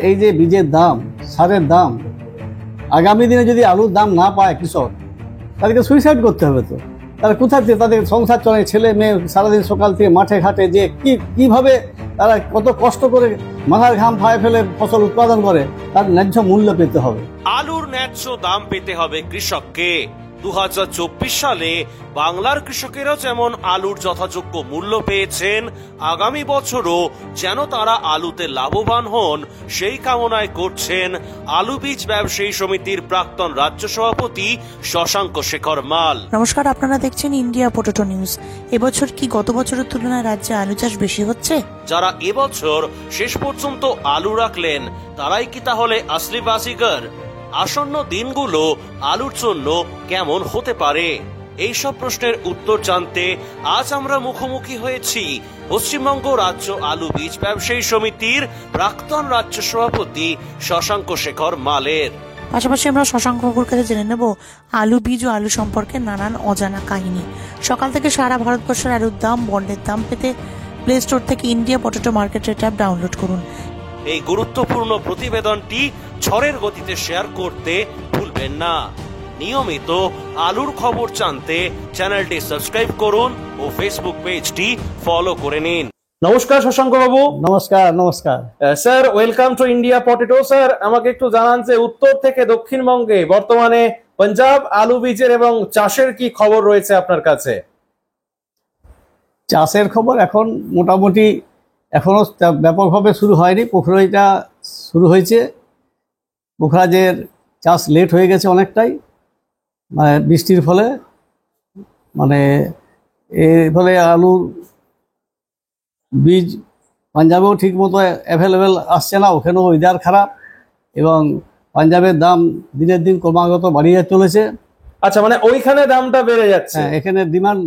এই যে বীজের দাম, সারের দাম, আগামী দিনে যদি আলুর দাম না পায় কৃষক, তাদেরকে সুইসাইড করতে হবে। তো তারা কোথায় দিয়ে তাদের সংসার চলে? ছেলে মেয়ে সারাদিন সকাল থেকে মাঠে ঘাটে যে কিভাবে তারা কত কষ্ট করে মাথার ঘাম ফায়ে ফেলে ফসল উৎপাদন করে, তার ন্যায্য মূল্য পেতে হবে। আলুর ন্যায্য দাম পেতে হবে কৃষককে। 2024 সালে বাংলার কৃষকেরাও যেমন আলুর যথাযোগ্য মূল্য পেয়েছেন, আগামী বছরও যেন তারা আলুতে লাভবান হন সেই কামনায় করছেন আলু বীজ ব্যবসায়ী সমিতির প্রাক্তন রাজ্য সভাপতি শশাঙ্ক শেখর মাল। নমস্কার, আপনারা দেখছেন ইন্ডিয়া পটেটো নিউজ। এবছর কি গত বছরের তুলনায় রাজ্যে আলু চাষ বেশি হচ্ছে? যারা এবছর শেষ পর্যন্ত আলু রাখলেন তারাই কি তাহলে আসলি বাজিগর? আসন্ন দিনগুলো আলুর জন্য কেমন হতে পারে? এইসব প্রশ্নের উত্তর জানতে আজ আমরা মুখোমুখি হয়েছি পশ্চিমবঙ্গ রাজ্য আলু বীজ ব্যবসায়ী সমিতির প্রাক্তন রাজ্য সভাপতি শশাঙ্ক শেখর মালের। পাশাপাশি আমরা শশাঙ্ক বাবুর কাছে জেনে নেব আলু বীজ ও আলু সম্পর্কে নানান অজানা কাহিনী। সকাল থেকে সারা ভারতবর্ষের আলুর দাম, বন্ডের দাম পেতে প্লে স্টোর থেকে ইন্ডিয়া পটেটো মার্কেটের অ্যাপ ডাউনলোড করুন। এই গুরুত্বপূর্ণ প্রতিবেদনটি ঝড়ের গতিতে শেয়ার করতে ভুলবেন না। নিয়মিত আলুর খবর জানতে চ্যানেলটি সাবস্ক্রাইব করুন ও ফেসবুক পেজটি ফলো করে নিন। নমস্কার শশাঙ্ক বাবু। নমস্কার। নমস্কার sir, welcome to India potato. Sir, আমাকে একটু জানান যে উত্তর থেকে দক্ষিণবঙ্গে বর্তমানে পাঞ্জাব আলু বীজের এবং চাষের কি খবর রয়েছে আপনার কাছে? চাষের খবর এখন মোটামুটি এখনো ব্যাপকভাবে শুরু হয়নি। পোখরাজটা শুরু হয়েছে। পোখরাজের চাষ লেট হয়ে গেছে অনেকটাই, মানে বৃষ্টির ফলে। মানে এর ফলে আলুর বীজ পাঞ্জাবেও ঠিক মতো অ্যাভেলেবেল আসছে না, ওখানেও ওয়েদার খারাপ এবং পাঞ্জাবের দাম দিনের দিন ক্রমাগত বাড়িয়ে চলেছে। আচ্ছা, মানে ওইখানে দামটা বেড়ে যাচ্ছে? হ্যাঁ, এখানে ডিমান্ড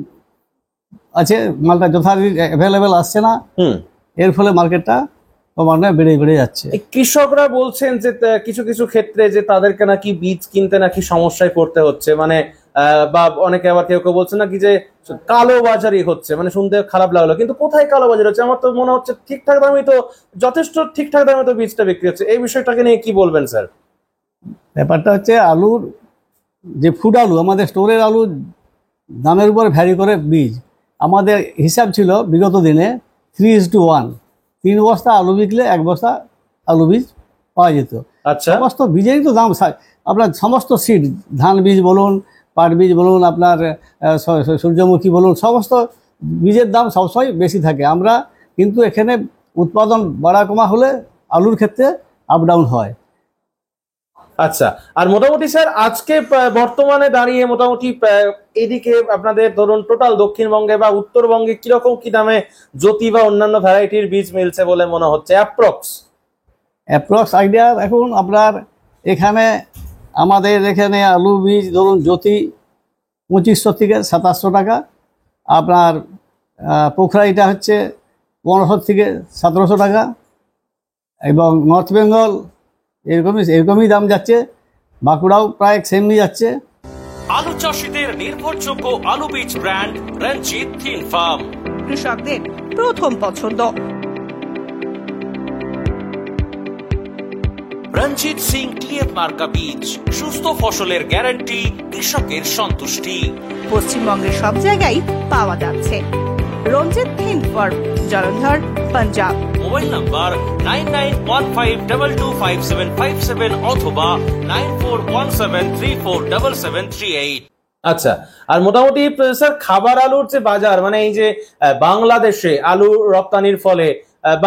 আছে, মালটা যথারীতি অ্যাভেলেবেল আসছে না, এর ফলে মার্কেটটা ক্রমান্বয়ে বেড়ে যাচ্ছে। কৃষকরা বলছেন যে কিছু কিছু ক্ষেত্রে যে তাদেরকে নাকি বীজ কিনতে নাকি সমস্যায় পড়তে হচ্ছে, মানে বা অনেকে আবার কেউ কেউ বলছে নাকি যে কালো বাজারি হচ্ছে। মানে শুনতে খারাপ লাগলো, কিন্তু কোথায় কালো বাজারি হচ্ছে? আমার তো মনে হচ্ছে ঠিকঠাক দামে তো, যথেষ্ট ঠিকঠাক দামে তো বীজটা বিক্রি হচ্ছে। এই বিষয়টাকে নিয়ে কি বলবেন স্যার? ব্যাপারটা হচ্ছে আলুর যে ফুড আলু, আমাদের স্টোরের আলু দামের উপর ভ্যারি করে বীজ। আমাদের হিসাব ছিল বিগত দিনে 3:1, 3 বস্তা আলু বিকলে 1 বস্তা আলু বীজ পাওয়া যেত। আচ্ছা, সমস্ত বীজেরই তো দাম, আপনার সমস্ত সিড, ধান বীজ বলুন, পাট বীজ বলুন, আপনার সূর্যমুখী বলুন, সমস্ত বীজের দাম সবসময় বেশি থাকে। আমরা কিন্তু এখানে উৎপাদন বাড়া কমা হলে আলুর ক্ষেত্রে আপ ডাউন হয়। আচ্ছা। আর মোটামুটি স্যার আজকে বর্তমানে দাঁড়িয়ে মোটামুটি এদিকে আপনাদের ধরুন টোটাল দক্ষিণবঙ্গে বা উত্তরবঙ্গে কিরকম কি দামে জ্যোতি বা অন্যান্য ভ্যারাইটির বীজ মিলছে বলে মনে হচ্ছে? অ্যাপ্রক্স আইডিয়া এখন আপনার এখানে, আমাদের এখানে আলু বীজ ধরুন জ্যোতি 2500 থেকে 2700 টাকা। আপনার পোখরাইটা হচ্ছে 1500 থেকে 1700 টাকা, এবং নর্থ বেঙ্গল এরকমই দাম যাচ্ছে। বাঁকুড়াও প্রায় সেমই যাচ্ছে। আলু চাষীদের নির্ভরযোগ্য আলু বীজ ব্র্যান্ড রঞ্জিত থিন ফার্ম, কৃষকদের প্রথম পছন্দ। রঞ্জিত সিং টিএফ মার্কা বীজ, সুস্থ ফসলের গ্যারান্টি, কৃষকের সন্তুষ্টি। পশ্চিমবঙ্গের সব জায়গায় পাওয়া যাচ্ছে। রঞ্জিত থিন farm, Jalandhar, Punjab. Mobile number 9915225757 অথবা 9417347738। আচ্ছা। আর মোটামুটি স্যার খাবার আলুর যে বাজার, মানে এই যে বাংলাদেশে আলু রপ্তানির ফলে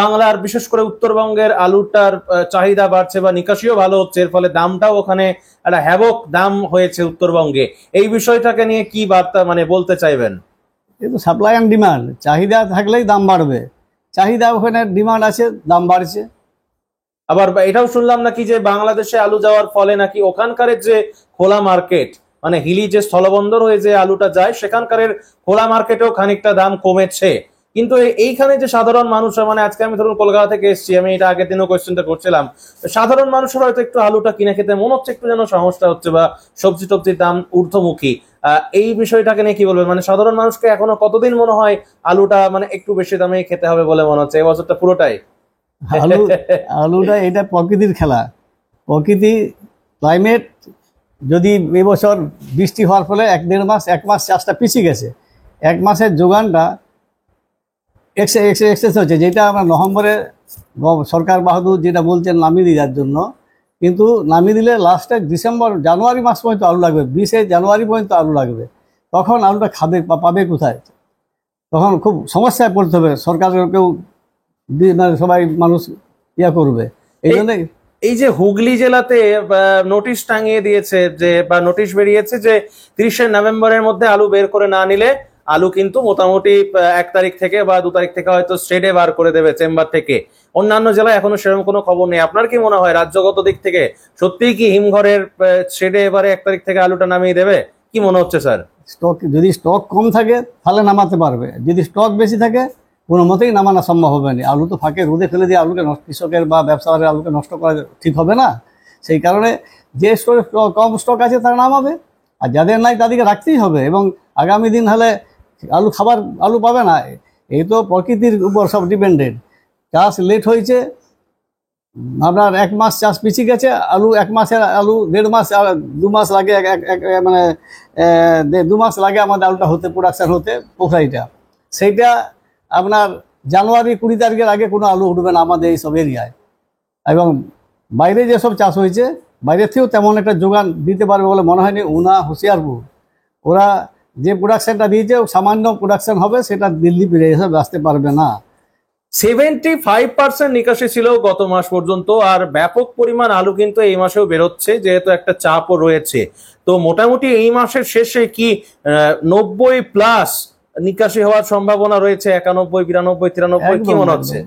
বাংলার বিশেষ করে উত্তরবঙ্গের আলুটার চাহিদা বাড়ছে বা নিকাশিও ভালো হচ্ছে, এর ফলে দামটাও ওখানে একটা হ্যাভক দাম হয়েছে উত্তরবঙ্গে। এই বিষয়টাকে নিয়ে কি বার্তা মানে বলতে চাইবেন? কিন্তু সাপ্লাই অ্যান্ড ডিমান্ড, চাহিদা থাকলেই দাম বাড়বে। চাহিদা ওখানে, ডিমান্ড আছে, দাম বাড়ছে। আবার এটাও শুনলাম নাকি যে বাংলাদেশে আলু যাওয়ার ফলে নাকি ওখানকার যে খোলা মার্কেট, মানে হিলি যে স্থলবন্দর হয়ে যে আলুটা যায়, সেখানকার খোলা মার্কেটেও খানিকটা দাম কমেছে। কিন্তু এইখানে যে সাধারণ মানুষরা, মানে আজকে আমি ধরুন কলকাতা থেকে এসেছি, আমি এটা আগের দিনও কোয়েশ্চেনটা করছিলাম, সাধারণ মানুষের হয়তো একটু আলুটা কিনে খেতে মনে হচ্ছে একটু যেন সমস্যা হচ্ছে, বা সবজি টবজির দাম ঊর্ধ্বমুখী। এই বিষয়টাকে নিয়ে কি বলবেন? মানে সাধারণ মানুষকে এখনো কতদিন মনে হয় আলুটা মানে একটু বেশি দামে খেতে হবে বলে মনে হচ্ছে? এবছরটা পুরোটাই আলু আলুটা এটা প্রকৃতির খেলা। প্রকৃতি ক্লাইমেট যদি এবছর বৃষ্টি হওয়ার ফলে 1-1.5 মাস চাষটা পিছিয়ে গেছে, 1 মাসের যোগানটা এক্সেস হচ্ছে, যেটা আমরা নভেম্বরে সরকার বাহাদুর যেটা বলছেন নামিয়ে দেওয়ার জন্য, কিন্তু নামিয়ে দিলে লাস্টে জানুয়ারি মাস পর্যন্ত আলু লাগবে, 20 জানুয়ারি পর্যন্ত আলু লাগবে। তখন আলুটা পাবে কোথায়? তখন খুব সমস্যায় পড়তে হবে, সরকারকেও মানে সবাই মানুষ করবে। এই জন্য এই যে হুগলি জেলাতে নোটিশ টাঙিয়ে দিয়েছে যে, বা নোটিশ বেরিয়েছে যে 30শে নভেম্বরের মধ্যে আলু বের করে না নিলে আলু কিন্তু মোটামুটি 1 তারিখ থেকে বা 2 তারিখ থেকে হয়তো স্টেডে বার করে দেবে চেম্বার থেকে। অন্যান্য জেলায় এখনো সেরকম কোনো খবর নেই। আপনার কি মনে হয় রাজ্যগত দিক থেকে সত্যিই কি হিমঘরের স্টেডে এবারে 1 তারিখ থেকে আলুটা নামিয়ে দেবে? কি মনে হচ্ছে স্যার? যদি স্টক কম থাকে তাহলে নামাতে পারবে, যদি স্টক বেশি থাকে কোনো মতেই নামানো সম্ভব হবে না। আলু তো ফাঁকে রোদে ফেলে দিয়ে আলুকে কৃষকের বা ব্যবসাদারের আলুকে নষ্ট করা ঠিক হবে না। সেই কারণে যে স্টোরে কম স্টক আছে তারা নামাবে, আর যাদের নাই তাদেরকে রাখতেই হবে। এবং আগামী দিন হলে আলু পাবে না। এই তো প্রকৃতির উপর সব ডিপেন্ডেন্ট। চাষ লেট হয়েছে, আপনার 1 মাস চাষ পিছিয়ে গেছে, আলু 1 মাসের আলু 1.5 মাস 2 মাস লাগে, মানে 2 মাস লাগে আমাদের আলুটা হতে, প্রোডাকশান হতে, পোখরাইটা। সেইটা আপনার জানুয়ারি 20 তারিখের আগে কোনো আলু উঠবে না আমাদের এইসব এরিয়ায়। এবং বাইরে যেসব চাষ হয়েছে বাইরের থেকেও তেমন একটা যোগান দিতে পারবে বলে মনে হয়নি। উনা, হুঁশিয়ারপুর, ওরা যে প্রোডাকশানটা দিয়েছে সামান্য প্রোডাকশান হবে, সেটা দিল্লি ফিরে এসে আসতে পারবে না। 75% নিকাশি ছিল গত মাস পর্যন্ত, আর ব্যাপক পরিমাণ আলু কিন্তু এই মাসেও বেরোচ্ছে, যেহেতু একটা চাপও রয়েছে। তো মোটামুটি এই মাসের শেষে কি 90+ নিকাশি হওয়ার সম্ভাবনা রয়েছে? 91, 92, 93 কি মনে হচ্ছে?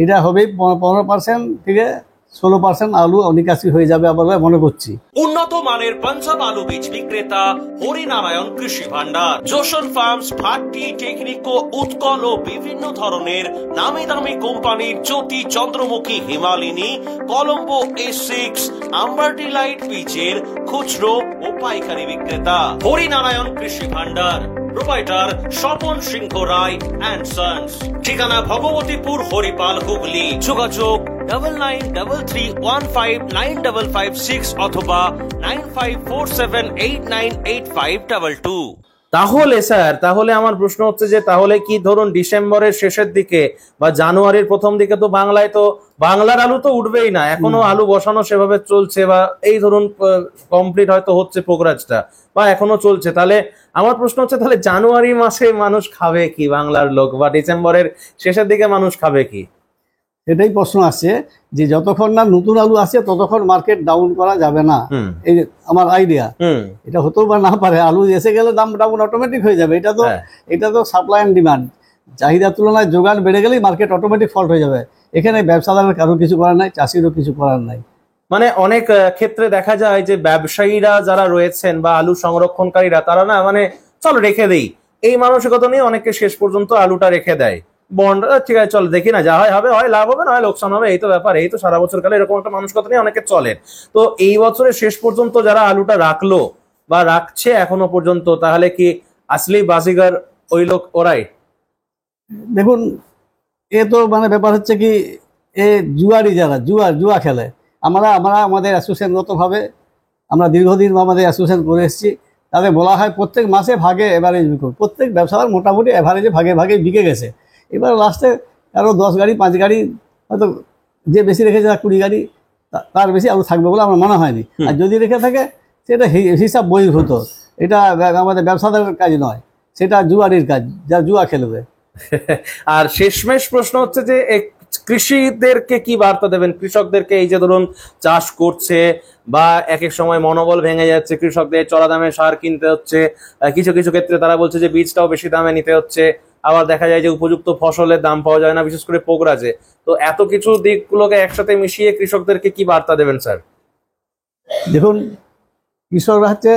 এটা হবেই 15% থেকে 16% আলু নিকাশি হয়ে যাবে বলে মনে করছি। উন্নত মানের পাঞ্জাব আলু বীজ বিক্রেতা হরিনারায়ণ কৃষি ভান্ডার, যশোর ফার্মস, ভাট্টি, টেকনিকো, উৎকল ও বিভিন্ন ধরনের নামি দামি কোম্পানির জ্যোতি, চন্দ্রমুখী, হিমালিনী, কলম্বো A6, আম্বারটি লাইট বীজের খুচরো ও পাইকারি বিক্রেতা। Harinarayan Krishi Bhandar, proprietor Swapan Singha Roy and sons, ঠিকানা ভগবতীপুর, হরিপাল, হুগলি। যোগাযোগ 9933159556 অথবা 9547898522। তাহলে স্যার, তাহলে আমার প্রশ্ন হচ্ছে যে তাহলে কি ধরুন ডিসেম্বরের শেষের দিকে বা জানুয়ারির প্রথম দিকে তো বাংলার আলু তো উঠবেই না, এখনো আলু বসানো সেভাবে চলছে, বা এই ধরুন কমপ্লিট হয়তো হচ্ছে প্রোগ্রামটা বা এখনো চলছে। তাহলে আমার প্রশ্ন হচ্ছে তাহলে জানুয়ারি মাসে মানুষ খাবে কি বাংলার লোক, বা ডিসেম্বরের শেষের দিকে মানুষ খাবে কি? এটাই প্রশ্ন আসছে যে যতক্ষণ না নতুন আলু আসে ততক্ষণ মার্কেট ডাউন করা যাবে না। এই আমার আইডিয়া, এটা হতেও বা না পারে। আলু এসে গেলে দাম ডাউন অটোমেটিক হয়ে যাবে। এটা তো সাপ্লাই অ্যান্ড ডিমান্ড, চাহিদার তুলনায় যোগান বেড়ে গেলেই মার্কেট অটোমেটিক ফল্ট হয়ে যাবে। এখানে ব্যবসাদারের কারো কিছু করার নাই, চাষিরও কিছু করার নাই। মানে অনেক ক্ষেত্রে দেখা যায় যে ব্যবসায়ীরা যারা রয়েছেন বা আলু সংরক্ষণকারীরা, তারা না মানে চলো রেখে দেই এই মানসিকতা নিয়ে অনেকে শেষ পর্যন্ত আলুটা রেখে দেয়। বন্ড ঠিক আছে, চল দেখি না, যা হয় হবে, হয় লাভ হবে না হয় লোকসান হবে, এই তো ব্যাপার, এই তো সারা বছর কালে এরকম একটা মানসিকতা নিয়ে অনেকে চলে। তো এই বছরের শেষ পর্যন্ত যারা আলুটা রাখলো বা রাখছে এখনো পর্যন্ত, তাহলে কি আসলে বাজিগার ওই লোক ওরাই? দেখুন, এ তো মানে ব্যাপার হচ্ছে কি, এ জুয়ারি যারা জুয়া খেলে, আমরা আমাদের অ্যাসোসিয়েশনগতভাবে আমরা দীর্ঘদিন আমাদের অ্যাসোসিয়েশন করে এসেছি। তাদের বলা হয় প্রত্যেক মাসে ভাগে এভারেজ বিকুন। প্রত্যেক ব্যবসাদার মোটামুটি এভারেজে ভাগে বিকে গেছে। এবার লাস্টে কারো 10 গাড়ি 5 গাড়ি, হয়তো যে বেশি রেখেছে 20 গাড়ি, তার বেশি আলু থাকবে বলে আমার মনে হয়নি। আর যদি রেখে থাকে সেটা হিসাব বহির্ভূত, এটা আমাদের ব্যবসাদারের কাজ নয়, সেটা জুয়ারির কাজ, যা জুয়া খেলবে। আর শেষমেশ প্রশ্ন হচ্ছে যে কৃষিদেরকে কি বার্তা দেবেন? কৃষকদেরকে এই যে ধরুন চাষ করছে বা এক এক সময় মনোবল ভেঙে যাচ্ছে, কৃষকদের চড়া দামে সার কিনতে হচ্ছে, কিছু কিছু ক্ষেত্রে তারা বলছে যে বীজটাও বেশি দামে নিতে হচ্ছে, আবার দেখা যায় যে উপযুক্ত ফসলের দাম পাওয়া যায় না, বিশেষ করে পোগরাজে। তো এত কিছু দিকগুলোকে একসাথে মিশিয়ে কৃষকদেরকে কি বার্তা দেবেন স্যার? দেখুন, কৃষকরা হচ্ছে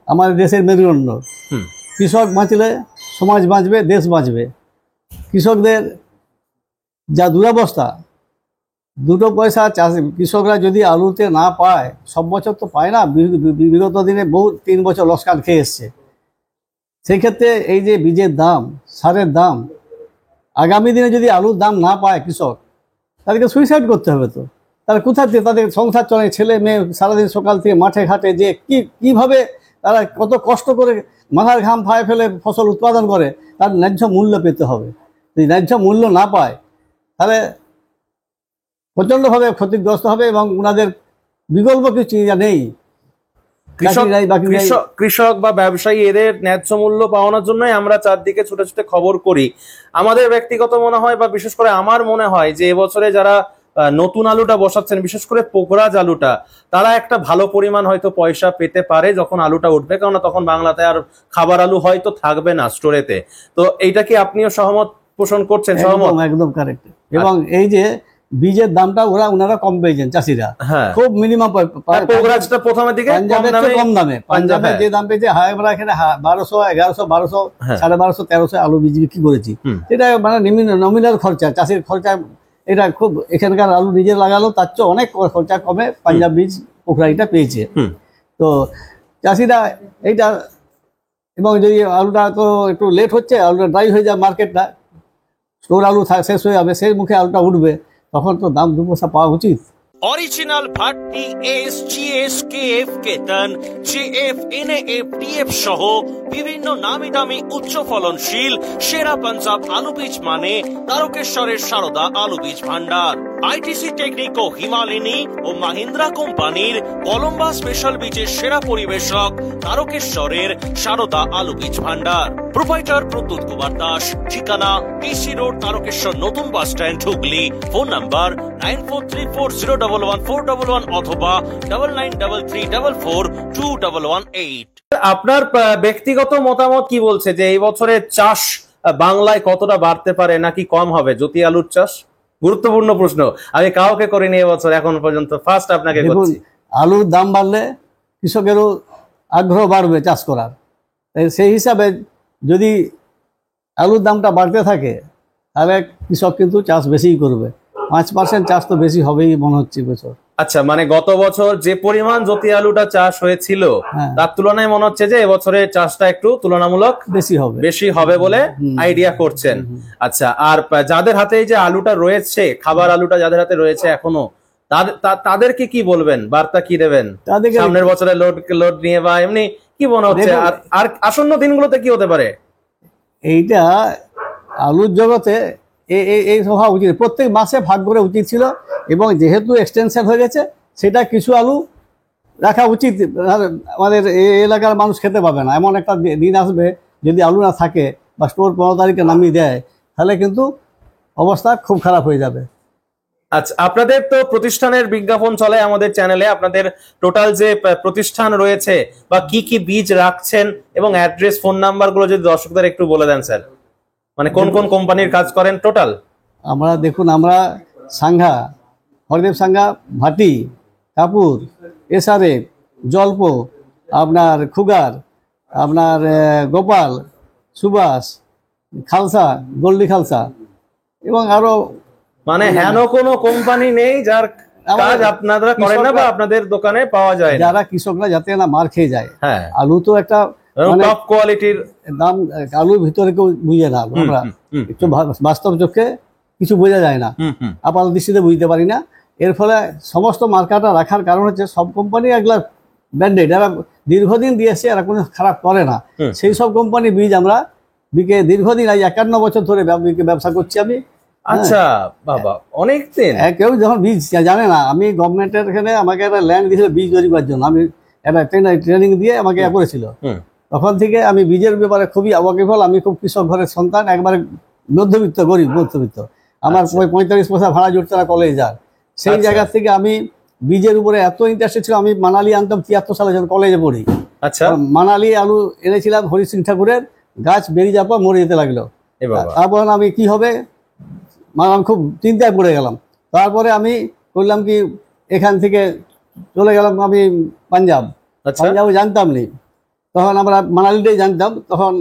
আমাদের দেশের মেরুদণ্ড। কৃষক বাঁচলে সমাজ বাঁচবে, দেশ বাঁচবে। কৃষকদের যা দুরবস্থা, 2 পয়সা কৃষকরা যদি আলুতে না পায়, সব বছর তো পায় না, বিগত দিনে বহু 3 বছর লসকান খেয়ে এসছে। সেই ক্ষেত্রে এই যে বীজের দাম, সারের দাম, আগামী দিনে যদি আলুর দাম না পায় কৃষক, তাদেরকে সুইসাইড করতে হবে তো। তারা কোথায় থেকে তাদের সংসার চলে, ছেলে মেয়ে সারাদিন সকাল থেকে মাঠে ঘাটে যে কিভাবে তারা কত কষ্ট করে মাথার ঘাম ফায়ে ফেলে ফসল উৎপাদন করে, তার ন্যায্য মূল্য পেতে হবে। যদি ন্যায্য মূল্য না পায় তাহলে প্রচণ্ডভাবে ক্ষতিগ্রস্ত হবে এবং ওনাদের বিকল্প কিছু নেই। কৃষক বা ব্যবসায়ী এদের ন্যায্য মূল্য পাওয়ানোর জন্যই আমরা চারদিকে ছুটে ছুটে খবর করি। আমাদের ব্যক্তিগত মনে হয় বা বিশেষ করে আমার মনে হয় যে এবছরে যারা নতুন আলুটা বসাচ্ছেন, বিশেষ করে পোকরাজ আলুটা, তারা একটা ভালো পরিমাণ হয়তো পয়সা পেতে পারে যখন আলুটা উঠবে, কারণ তখন বাংলাতে আর খাবার আলু হয়তো থাকবে না স্টোরেতে। তো এইটা কি আপনিও সহমত পোষণ করছেন? সহমত, একদম কারেক্ট। এবং এই যে বীজের দামটা ওনারা কম পেয়েছেন চাষিরা, খুব মিনিমাম। পোকরাজটা প্রথমের দিকে কম দামে, পাঞ্জাবে যে দাম পেয়েছে, আমরা এখানে 1200, 1100, 1200, 1250, 1300 আলু বীজ বিক্রি করেছি। এটা মানে নমিনাল খরচা, চাষির খরচা। এটা খুব এখানকার আলু নিজে লাগালো তার চেয়ে অনেক খরচা কমে পাঞ্জাব বীজ পোখরাইটা পেয়েছে। তো চাষিরা এইটা, এবং যদি আলুটা তো একটু লেট হচ্ছে, আলুটা ড্রাই হয়ে যায়, মার্কেটটা স্টোর আলু শেষ হয়ে যাবে, সেই মুখে আলুটা উঠবে, তখন তো দাম 2 পয়সা পাওয়া উচিত। অরিজিনাল ভাট্টি SGS KF কেতন JF NAF TF সহ বিভিন্ন নামি দামি উচ্চ ফলনশীল সেরা পাঞ্জাব আলু বীজ মানে তারকেশ্বরের সারদা আলু বীজ ভান্ডার। ITC টেকনিক ও হিমালিনী ও মাহিন্দ্রা কোম্পানির কলম্বা স্পেশাল বীজের সেরা পরিবেশক তারকেশ্বরের সারদা আলু বীজ ভান্ডার। প্রোপাইটার প্রদ্যুৎ কুমার দাস, ঠিকানা PC রোড, তারকেশ্বর নতুন bus stand, Hooghly. Phone number 9434011411 অথবা 9933442118। আপনার ব্যক্তিগত মতামত কি বলছে যে এই বছরের চাষ বাংলায় কতটা বাড়তে পারে নাকি কম হবে জ্যোতি আলুর চাষ? গুরুত্বপূর্ণ প্রশ্ন, আমি কাউকে করিনি এবছর এখন পর্যন্ত, ফার্স্ট আপনাকে করছি। আলুর দাম বাড়লে কৃষকেরও আগ্রহ বাড়বে চাষ করার। সেই হিসাবে যদি আলুর দামটা বাড়তে থাকে তাহলে কৃষক কিন্তু চাষ বেশিই করবে। 5% চাষ তো বেশি হবেই মনে হচ্ছে বছর। আচ্ছা, মানে গত বছর যে পরিমাণ জ্যোতি আলুটা চাষ হয়েছিল তার তুলনায় মনে হচ্ছে যে এবছরে চাষটা একটু তুলনামূলক বেশি হবে বলে আইডিয়া করছেন। আচ্ছা, আর যাদের হাতে এই যে আলুটা রয়েছে, খাবার আলুটা যাদের হাতে রয়েছে এখনো, তাদেরকে কি বলবেন, বার্তা কি দেবেন সামনের বছরে লোড নিয়ে, বা এমনি কি মনে হচ্ছে আর আসন্ন দিনগুলোতে কি হতে পারে? এইটা আলুর জগতে এই হওয়া উচিত, প্রত্যেক মাসে ভাগ করে উচিত ছিল, এবং যেহেতু এক্সটেনশন হয়ে গেছে সেটা কিছু আলু রাখা উচিত। আমাদের এই এলাকার মানুষ খেতে পাবে না, এমন একটা দিন আসবে যদি আলু না থাকে বা স্টোর 15 তারিখে নামিয়ে দেয়, তাহলে কিন্তু অবস্থা খুব খারাপ হয়ে যাবে। আচ্ছা, আপনাদের তো প্রতিষ্ঠানের বিজ্ঞাপন চলে আমাদের চ্যানেলে, আপনাদের টোটাল যে প্রতিষ্ঠান রয়েছে বা কি কি বীজ রাখছেন এবং অ্যাড্রেস, ফোন নাম্বার গুলো যদি দর্শকদের একটু বলে দেন স্যার, মানে কোন কোন কোম্পানির কাজ করেন টোটাল? আমরা দেখুন, আমরা সাংঘা, হরদেব সাংঘা, ভাটি, কাপুর, SRF, জল্প, আপনার খুগার, আপনার গোপাল, সুভাষ, খালসা, গোল্ডি খালসা, এবং আরো, মানে হেন কোনো কোম্পানি নেই যার কাজ আপনারা করেন না বা আপনাদের দোকানে পাওয়া যায় না, যারা কৃষকরা যাতে না মার খেয়ে যায়। আলু তো একটা টপ কোয়ালিটির দাম, আলুর ভিতরে কেউ বুঝে না, আমরা একটু বাস্তব চোখে কিছু বোঝা যায় না, আপাত দৃষ্টিতে বুঝতে পারি না। এর ফলে সমস্ত মার্কেটটা রাখার কারণ হচ্ছে সব কোম্পানি এগুলা ব্র্যান্ডেড, এরা দীর্ঘদিন দিয়েছে, এরা কোনো খারাপ করে না। সেই সব কোম্পানি বীজ আমরা বিকে দীর্ঘদিন, আজ 51 বছর ধরে ব্যবসা করছি আমি। আচ্ছা বাবা, অনেক দিন। কেউ যখন বীজ জানে না, আমি গভর্নমেন্টের এখানে আমাকে একটা ল্যান্ড দিয়েছিল বীজ তৈরি করার জন্য, আমি একটা ট্রেনিং দিয়ে আমাকে করেছিল। তখন থেকে আমি বীজের ব্যাপারে খুবই অবজ্ঞাফল। আমি খুব কৃষক ঘরের সন্তান, একবারে মধ্যবিত্ত, গরিব মধ্যবিত্ত। আমার 45 পয়সা ভাড়া জুটছে না কলেজ যার। সেই জায়গা থেকে আমি বীজের উপরে এত ইন্টারেস্টেড ছিল, আমি মানালি আনতাম 73 সালে যখন কলেজে পড়ি। আচ্ছা, মানালি আলু এনেছিলাম হরি সিং ঠাকুরের, গাছ বেরিয়ে যাওয়ার পর মরে যেতে লাগলো। তারপর আমি কি হবে, আমি খুব চিন্তায় পড়ে গেলাম। তারপরে আমি করলাম কি, এখান থেকে চলে গেলাম আমি পাঞ্জাব। পাঞ্জাবে জানতাম নি, তখন আমরা মানালিতেই জানতাম। তখন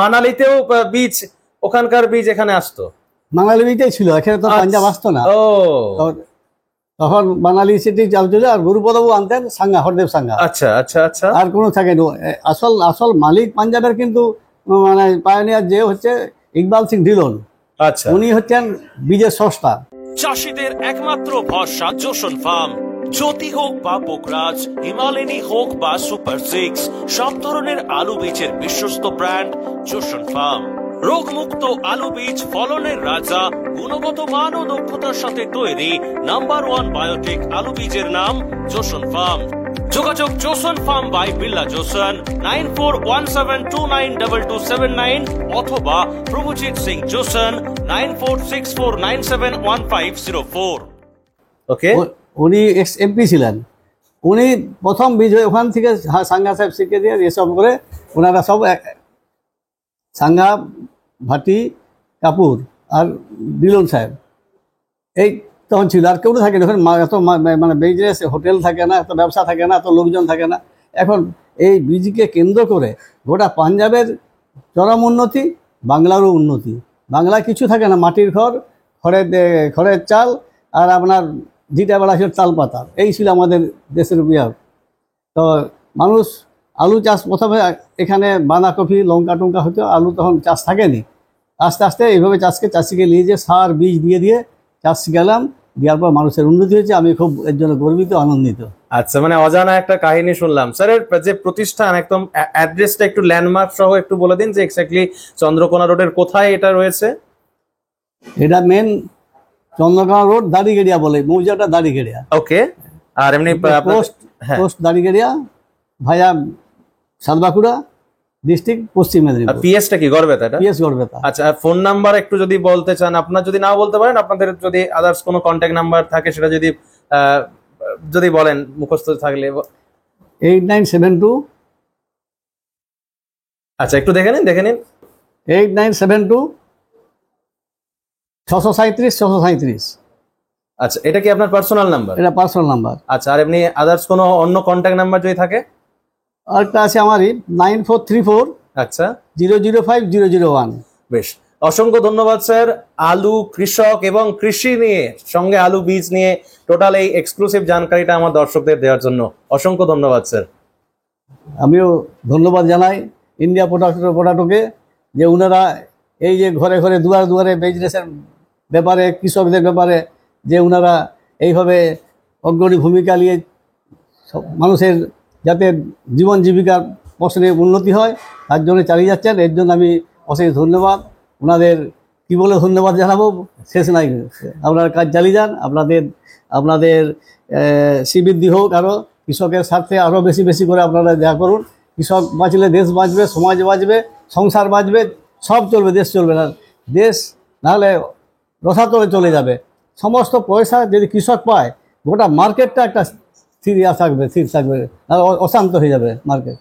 মানালিতেও বীজ, ওখানকার বীজ এখানে আসতো, মানালি বীজটাই ছিল, এখানে তো পাঞ্জাব আসতো না। তখন মানালি সিটি চালছিল, আর গুরুপদবাবু আনতেন সাংঘা, হরদেব সাংঘা। আচ্ছা আচ্ছা আচ্ছা, আর কোনো থাকেনি। আসল মালিক পাঞ্জাবের কিন্তু মানে পায়োনিয়ার যে হচ্ছে ইকবাল সিং ঢিলন। আচ্ছা, উনি হচ্ছেন বীজের স্রষ্টা। চাষিদের একমাত্র ভরসা জোসন ফার্ম। জ্যোতি হোক বা পোকরাজ, হিমালয়ানি হোক বা সুপার 6, সব ধরনের আলু বীজের বিশ্বস্ত ব্র্যান্ড জোসন ফার্ম। রোগমুক্ত আলু বীজ, ফলনের রাজা, গুণগত মান ও দক্ষতার সাথে তৈরি নাম্বার 1 বায়োটেক আলু বীজের নাম জোসন ফার্ম। যোগাযোগ Joseon farm by Billah Joseon, 9417292279 অথবা প্রভুজিৎ সিং জোসন, 9464971504। ওকে, উনি এক্স এমপি ছিলেন। উনি প্রথম বীজ ওখান থেকে সাঙ্গা সাহেব শিখে দিয়ে এসব করে ওনারা সব সাঙ্গা, ভাটি, কাপুর আর ডিলন সাহেব এই তখন ছিল। আর কেউ থাকে না এখন, এত মানে বিজনেস হোটেল থাকে না, এত ব্যবসা থাকে না, এত লোকজন থাকে না। এখন এই বীজকে কেন্দ্র করে গোটা পাঞ্জাবের চরম উন্নতি, বাংলারও উন্নতি। বাংলায় কিছু থাকে না, মাটির ঘর, খড়ের চাল আর আপনার জিটা বেলা ছিল তাল পাতা, এই ছিল আমাদের দেশের বিয়ার। তো মানুষ আলু চাষ প্রথমে এখানে বাঁধাকপি, লঙ্কা টঙ্কা হতো, আলু তখন চাষ থাকেনি। আস্তে আস্তে এইভাবে চাষিকে নিয়ে যে সার বীজ দিয়ে চাষ শিখালাম, দেওয়ার পর মানুষের উন্নতি হয়েছে। আমি খুব এর জন্য গর্বিত, আনন্দিত। আচ্ছা, মানে অজানা একটা কাহিনী শুনলাম। স্যারের যে প্রতিষ্ঠান, একদম অ্যাড্রেসটা একটু ল্যান্ডমার্ক সহ একটু বলে দিন যে এক্স্যাক্টলি চন্দ্রকোনা রোডের কোথায় এটা রয়েছে। এটা মেন চন্দ্রকোনা রোড, দাড়িগেড়িয়া বলে, মৌজাটা দাড়িগেড়িয়া। ওকে, আর এমনি পোস্ট দাড়িগেড়িয়া ভায়া সাতবাঁকুড়া ডিস্ট্রিক্ট, পশ্চিম মেদিনীপুর। পিএসটা কি গড়বেতা? এটা পিএস গড়বেতা। আচ্ছা, ফোন নাম্বার একটু যদি বলতে চান, আপনার যদি নাও বলতে পারেন, আপনাদের যদি আদার্স কোনো কন্ট্যাক্ট নাম্বার থাকে সেটা যদি বলেন মুখস্থ থাকলে। 8972। আচ্ছা, একটু দেখে নিন 8972 637। আচ্ছা, এটা কি আপনার পার্সোনাল নাম্বার? এটা পার্সোনাল নাম্বার। আচ্ছা, আর এমনি আদার্স কোনো অন্য কন্ট্যাক্ট নাম্বার যদি থাকে? আরেকটা আছে আমারই, 9434 আচ্ছা 005001। বেশ, অসংখ্য ধন্যবাদ স্যার। আলু কৃষক এবং কৃষি নিয়ে, সঙ্গে আলু বীজ নিয়ে টোটাল এই এক্সক্লুসিভ জানকারিটা আমার দর্শকদের দেওয়ার জন্য অসংখ্য ধন্যবাদ স্যার। আমিও ধন্যবাদ জানাই ইন্ডিয়া পোটাটোকে, যে ওনারা এই যে ঘরে ঘরে দুয়ারে বিজনেসের ব্যাপারে, কৃষকদের ব্যাপারে যে ওনারা এইভাবে অগ্রণী ভূমিকা নিয়ে মানুষের যাতে জীবন জীবিকার প্রশ্নে উন্নতি হয় তার জন্য চালিয়ে যাচ্ছেন। এর জন্য আমি অশেষ ধন্যবাদ। ওনাদের কী বলে ধন্যবাদ জানাবো, শেষ নাই। আপনারা কাজ চালিয়ে যান, আপনাদের শ্রীবৃদ্ধি হোক, আরও কৃষকের স্বার্থে আরও বেশি করে আপনারা দেখা করুন। কৃষক বাঁচলে দেশ বাঁচবে, সমাজ বাঁচবে, সংসার বাঁচবে, সব চলবে, দেশ চলবে না। দেশ নাহলে রসাতলে চলে যাবে। সমস্ত পয়সা যদি কৃষক পায়, গোটা মার্কেটটা একটা স্থির থাকবে, অশান্ত হয়ে যাবে মার্কেট।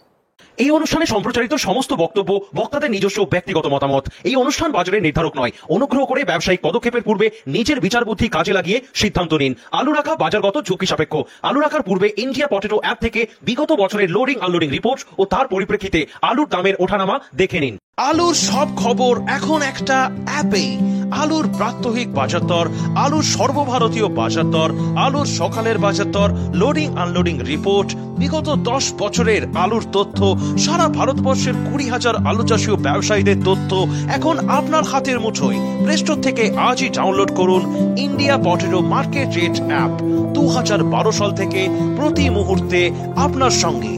এই অনুষ্ঠানে সম্প্রচারিত সমস্ত বক্তব্য বক্তাদের নিজস্ব ব্যক্তিগত মতামত। এই অনুষ্ঠান বাজারের নির্ধারক নয়। অনুগ্রহ করে ব্যবসায়িক পদক্ষেপের পূর্বে নিজের বিচার বুদ্ধি কাজে লাগিয়ে সিদ্ধান্ত নিন। আলু রাখা বাজারগত ঝুঁকি সাপেক্ষ। আলু রাখার পূর্বে ইন্ডিয়া পটেটো অ্যাপ থেকে বিগত বছরের লোডিং আনলোডিং রিপোর্ট ও তার পরিপ্রেক্ষিতে আলুর দামের ওঠানামা দেখে নিন। আলুর সব খবর এখন একটা অ্যাপেই। আলুর প্রাত্যহিক বাজার দর, আলুর সর্বভারতীয় বাজার দর, আলুর সকালের বাজার দর, লোডিং আনলোডিং রিপোর্ট, বিগত 10 বছরের আলুর তথ্য, সারা ভারতবর্ষের 20,000 আলু চাষী ও ব্যবসায়ীদের তথ্য এখন আপনার হাতের মুঠোয়। প্লে স্টোর থেকে আজই ডাউনলোড করুন India potato market rate app. 2012 সাল থেকে প্রতি মুহূর্তে আপনার সঙ্গে।